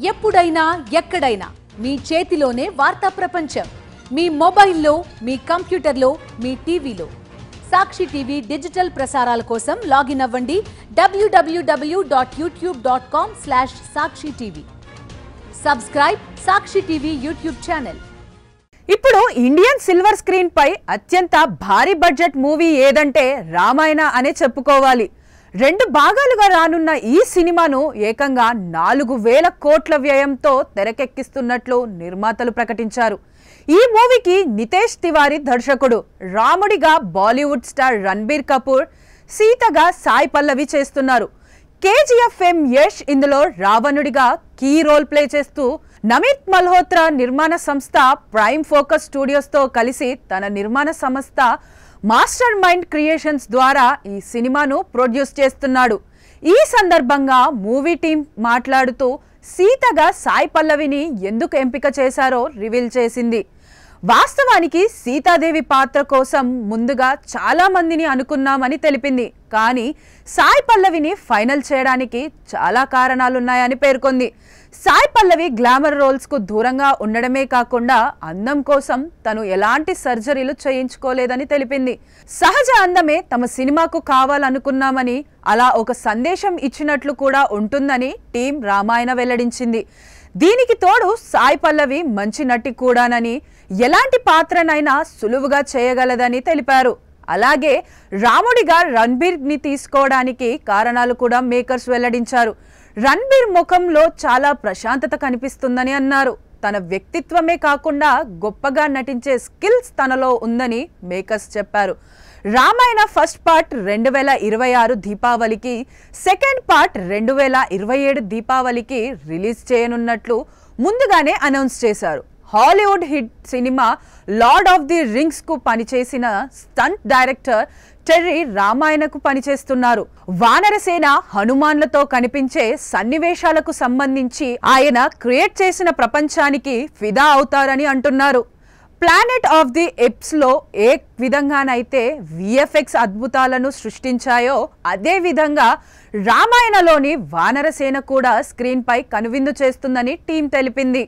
ఎప్పుడైనా ఎక్కడైనా మీ చేతిలోనే వార్తా ప్రపంచం. మీ మొబైల్లో, మీ కంప్యూటర్లో, మీ టీవీలో. సాక్షి టీవీ డిజిటల్ ప్రసారాల కోసం లాగిన్ అవ్వండి www.youtube.com/sakshi-tv. సబ్స్క్రైబ్ సాక్షి టీవీ యూట్యూబ్ ఛానల్. ఇప్పుడు ఇండియన్ సిల్వర్ స్క్రీన్ పై అత్యంత భారీ బడ్జెట్ మూవీ ఏదంటే రామాయణ అనే చెప్పుకోవాలి. 2 భాగాలుగా రానున్న ఈ సినిమాను ఏకంగా 4000 కోట్ల వ్యయంతో తెరకెక్కిస్తున్నట్లు నిర్మాతలు ప్రకటించారు. ఈ మూవీకి నితేష్ తివారీ దర్శకుడు, రాముడిగా బాలీవుడ్ స్టార్ రణబీర్ కపూర్, సీతగా సాయి పల్లవి చేస్తున్నారు. కేజీఎఫ్ ఫేమ్ యష్ ఇందులో రావణుడిగా కీ రోల్ ప్లే చేస్తూ, నమిత్ మల్హోత్రా నిర్మాణ సంస్థ ప్రైమ్ ఫోకస్ స్టూడియోస్తో కలిసి తన నిర్మాణ సంస్థ మాస్టర్ మైండ్ క్రియేషన్స్ ద్వారా ఈ సినిమాను ప్రొడ్యూస్ చేస్తున్నాడు. ఈ సందర్భంగా మూవీ టీం మాట్లాడుతూ సీతగా సాయి పల్లవిని ఎందుకు ఎంపిక చేశారో రివీల్ చేసింది. వాస్తవానికి సీతాదేవి పాత్ర కోసం ముందుగా చాలా మందిని అనుకున్నామని తెలిపింది. కానీ సాయి పల్లవిని ఫైనల్ చేయడానికి చాలా కారణాలున్నాయని పేర్కొంది. సాయి పల్లవి గ్లామర్ రోల్స్కు దూరంగా ఉండడమే కాకుండా అందం కోసం తను ఎలాంటి సర్జరీలు చేయించుకోలేదని తెలిపింది. సహజ అందమే తమ సినిమాకు కావాలనుకున్నామని, అలా ఒక సందేశం ఇచ్చినట్లు కూడా ఉంటుందని టీం రామాయణ వెల్లడించింది. దీనికి తోడు సాయి పల్లవి మంచి నటి కూడానని, ఎలాంటి పాత్రనైనా సులువుగా చేయగలదని తెలిపారు. అలాగే రాముడిగా రణబీర్ని తీసుకోవడానికి కారణాలు కూడా మేకర్స్ వెల్లడించారు. రణబీర్ ముఖంలో చాలా ప్రశాంతత కనిపిస్తుందని అన్నారు. తన వ్యక్తిత్వమే కాకుండా గొప్పగా నటించే స్కిల్స్ తనలో ఉందని మేకర్స్ చెప్పారు. రామాయణ ఫస్ట్ పార్ట్ 2026 దీపావళికి, సెకండ్ పార్ట్ 2027 దీపావళికి రిలీజ్ చేయనున్నట్లు ముందుగానే అనౌన్స్ చేశారు. Hollywood hit cinema lord of the rings కు పనిచేసిన స్టంట్ డైరెక్టర్ టెర్రీ రామాయణకు పనిచేస్తున్నారు. వానరసేన, హనుమాన్లతో కనిపించే సన్నివేశాలకు సంబంధించి ఆయన క్రియేట్ చేసిన ప్రపంచానికి ఫిదా అవుతారని అంటున్నారు. ప్లానెట్ ఆఫ్ ది ఎప్స్ లో ఏ విధంగానైతే విఎఫ్ఎక్స్ అద్భుతాలను సృష్టించాయో అదే విధంగా రామాయణలోని వానరసేన కూడా స్క్రీన్ పై కనువిందు చేస్తుందని టీం తెలిపింది.